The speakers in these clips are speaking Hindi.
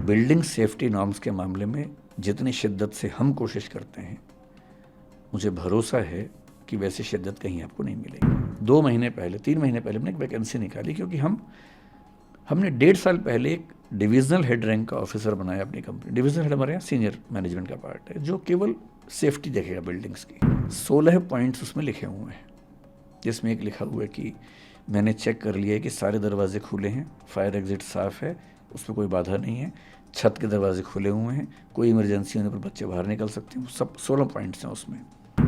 बिल्डिंग सेफ्टी नॉर्म्स के मामले में जितनी शिद्दत से हम कोशिश करते हैं, मुझे भरोसा है कि वैसी शिद्दत कहीं आपको नहीं मिलेगी। 2 महीने पहले 3 महीने पहले हमने एक वैकेंसी निकाली, क्योंकि हमने 1.5 साल पहले एक डिविजनल हेड रैंक का ऑफिसर बनाया अपनी कंपनी। डिविजनल हेड हमारे यहाँ सीनियर मैनेजमेंट का पार्ट है, जो केवल सेफ्टी देखेगा बिल्डिंग्स की। 16 पॉइंट्स उसमें लिखे हुए हैं, जिसमें एक लिखा हुआ है कि मैंने चेक कर लिया है कि सारे दरवाजे खुले हैं, फायर एग्जिट साफ़ है, उसमें कोई बाधा नहीं है, छत के दरवाजे खुले हुए हैं, कोई इमरजेंसी होने पर बच्चे बाहर निकल सकते हैं। सब 16 पॉइंट्स हैं उसमें।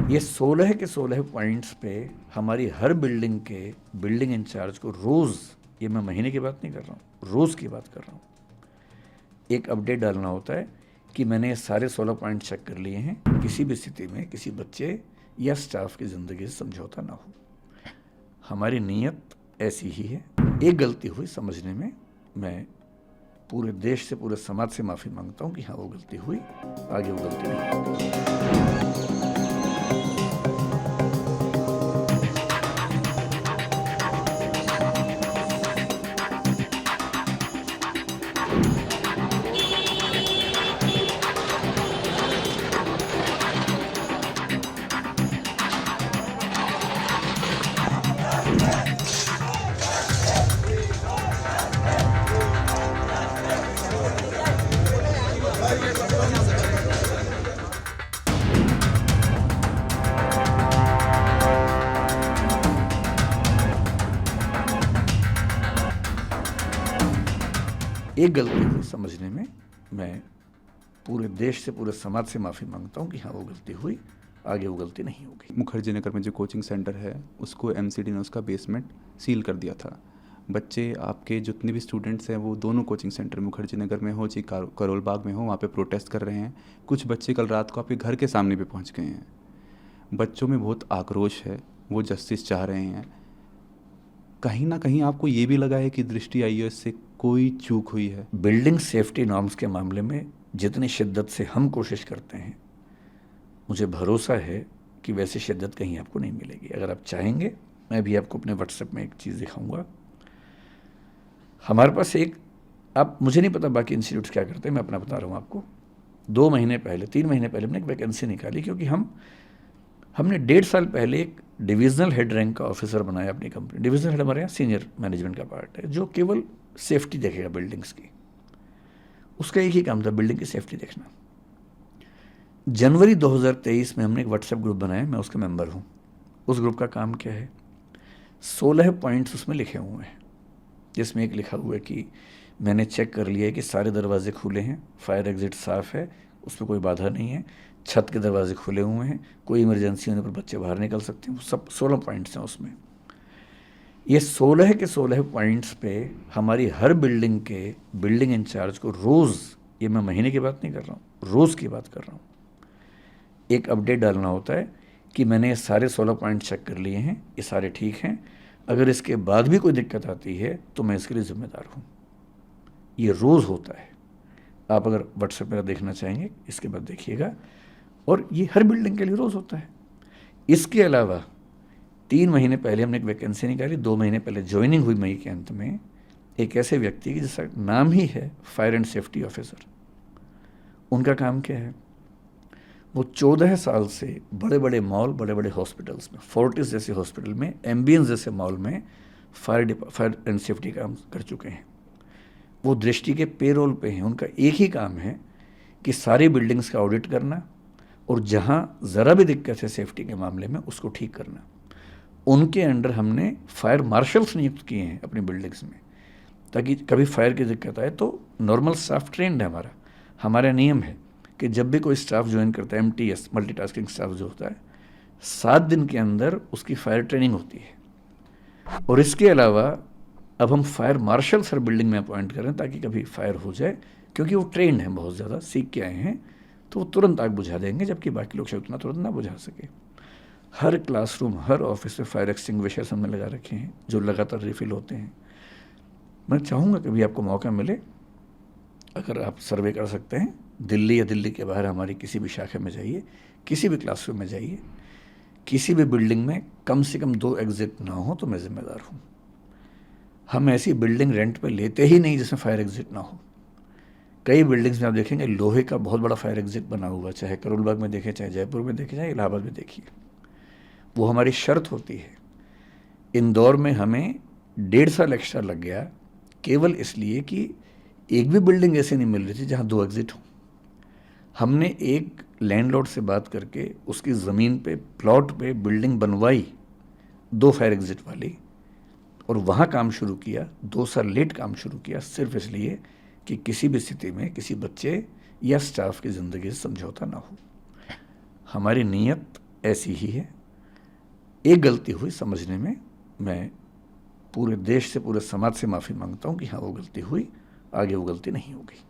ये 16 के 16 पॉइंट्स पे हमारी हर बिल्डिंग के बिल्डिंग इंचार्ज को रोज़, ये मैं महीने की बात नहीं कर रहा हूँ, रोज़ की बात कर रहा हूँ, एक अपडेट डालना होता है कि मैंने ये सारे 16 पॉइंट चेक कर लिए हैं, किसी भी स्थिति में किसी बच्चे या स्टाफ की ज़िंदगी से समझौता ना हो। हमारी नीयत ऐसी ही है। एक गलती हुई समझने में, मैं पूरे देश से, पूरे समाज से माफ़ी मांगता हूँ कि हाँ वो गलती हुई, आगे वो गलती नहीं होगी। एक गलती हुई समझने में, मैं पूरे देश से, पूरे समाज से माफ़ी मांगता हूँ कि हाँ वो गलती हुई, आगे वो गलती नहीं होगी। मुखर्जी नगर में जो कोचिंग सेंटर है, उसको एमसीडी ने उसका बेसमेंट सील कर दिया था। बच्चे आपके जितने भी स्टूडेंट्स हैं वो दोनों कोचिंग सेंटर मुखर्जी नगर में हो चाहे करोल बाग में हो, वहाँ पे प्रोटेस्ट कर रहे हैं। कुछ बच्चे कल रात को आपके घर के सामने पे पहुँच गए हैं। बच्चों में बहुत आक्रोश है, वो जस्टिस चाह रहे हैं। कहीं ना कहीं आपको ये भी लगा है कि दृष्टि आईएएस से कोई चूक हुई है? बिल्डिंग सेफ्टी नॉर्म्स के मामले में जितनी शिद्दत से हम कोशिश करते हैं, मुझे भरोसा है कि वैसी शिद्दत कहीं आपको नहीं मिलेगी। अगर आप चाहेंगे, मैं भी आपको अपने व्हाट्सएप में एक चीज़ दिखाऊंगा। हमारे पास एक, आप, मुझे नहीं पता बाकी इंस्टीट्यूट्स क्या करते हैं, मैं अपना बता रहा हूँ आपको। 2 महीने पहले 3 महीने पहले हमने एक वैकेंसी निकाली, क्योंकि हमने 1.5 साल पहले एक डिविजनल हेड रैंक का ऑफिसर बनाया अपनी कंपनी। डिविजनल हेड हमारे यहाँ सीनियर मैनेजमेंट का पार्ट है, जो केवल सेफ्टी देखेगा बिल्डिंग्स की। उसका एक ही काम था, बिल्डिंग की सेफ्टी देखना। जनवरी 2023 में हमने एक व्हाट्सएप ग्रुप बनाया, मैं उसका मेंबर हूँ। उस ग्रुप का काम क्या है? 16 पॉइंट्स उसमें लिखे हुए हैं, जिसमें एक लिखा हुआ है कि मैंने चेक कर लिया है कि सारे दरवाजे खुले हैं, फायर एग्जिट साफ़ है, उसमें कोई बाधा नहीं है, छत के दरवाजे खुले हुए हैं, कोई इमरजेंसी होने पर बच्चे बाहर निकल सकते हैं। वो सब 16 पॉइंट्स हैं उसमें। ये 16 के 16 पॉइंट्स पे हमारी हर बिल्डिंग के बिल्डिंग इंचार्ज को रोज़, ये मैं महीने की बात नहीं कर रहा हूँ, रोज़ की बात कर रहा हूँ, एक अपडेट डालना होता है कि मैंने ये सारे 16 पॉइंट चेक कर लिए हैं, ये सारे ठीक हैं। अगर इसके बाद भी कोई दिक्कत आती है तो मैं इसके लिए ज़िम्मेदार हूँ। ये रोज़ होता है। आप अगर व्हाट्सएप मेरा देखना चाहेंगे, इसके बाद देखिएगा। और ये हर बिल्डिंग के लिए रोज़ होता है। इसके अलावा 3 महीने पहले हमने एक वैकेंसी निकाली, 2 महीने पहले ज्वाइनिंग हुई मई के अंत में, एक ऐसे व्यक्ति की जिसका नाम ही है फायर एंड सेफ्टी ऑफिसर। उनका काम क्या है? वो 14 साल से बड़े बड़े मॉल, बड़े बड़े हॉस्पिटल्स में, फोर्टिस जैसे हॉस्पिटल में, एम्बियंस जैसे मॉल में फायर एंड सेफ्टी काम कर चुके हैं। वो दृष्टि के पेरोल पे हैं। उनका एक ही काम है कि सारी बिल्डिंग्स का ऑडिट करना, और जहाँ ज़रा भी दिक्कत है सेफ्टी के मामले में, उसको ठीक करना। उनके अंडर हमने फायर मार्शल्स नियुक्त किए हैं अपनी बिल्डिंग्स में, ताकि कभी फायर की दिक्कत आए तो नॉर्मल स्टाफ ट्रेंड है। हमारा नियम है कि जब भी कोई स्टाफ ज्वाइन करता है, MTS मल्टीटास्किंग स्टाफ जो होता है, 7 दिन के अंदर उसकी फायर ट्रेनिंग होती है। और इसके अलावा अब हम फायर मार्शल्स हर बिल्डिंग में अपॉइंट करें, ताकि कभी फायर हो जाए, क्योंकि वो ट्रेंड हैं, बहुत ज़्यादा सीख के आए हैं, तो वो तुरंत आग बुझा देंगे, जबकि बाकी लोग शायद उतना तुरंत ना बुझा सके। हर क्लासरूम, हर ऑफिस में फायर एक्सटिंग्विशर्स हमने लगा रखे हैं, जो लगातार रिफिल होते हैं। मैं चाहूँगा कभी आपको मौका मिले, अगर आप सर्वे कर सकते हैं, दिल्ली या दिल्ली के बाहर हमारी किसी भी शाखा में जाइए, किसी भी क्लासरूम में जाइए, किसी भी बिल्डिंग में कम से कम 2 एग्जिट ना हो तो मैं ज़िम्मेदार हूँ। हम ऐसी बिल्डिंग रेंट पे लेते ही नहीं जिसमें फायर एग्जिट ना हो, कई बिल्डिंग्स में आप देखेंगे लोहे का बहुत बड़ा फायर एग्जिट बना हुआ, चाहे करोल बाग में देखें, चाहे जयपुर में देखें, चाहे इलाहाबाद में देखिए। वो हमारी शर्त होती है। इंदौर में हमें 1.5 साल एक्स्ट्रा लग गया केवल इसलिए कि एक भी बिल्डिंग ऐसी नहीं मिल रही थी जहाँ 2 एग्जिट हों। हमने एक लैंडलॉर्ड से बात करके उसकी ज़मीन पे, प्लॉट पे बिल्डिंग बनवाई 2 फायर एग्जिट वाली, और वहाँ काम शुरू किया। 2 साल लेट काम शुरू किया, सिर्फ इसलिए कि किसी भी स्थिति में किसी बच्चे या स्टाफ की ज़िंदगी से समझौता ना हो। हमारी नीयत ऐसी ही है। एक गलती हुई समझने में, मैं पूरे देश से, पूरे समाज से माफ़ी मांगता हूँ कि हाँ वो गलती हुई, आगे वो गलती नहीं होगी।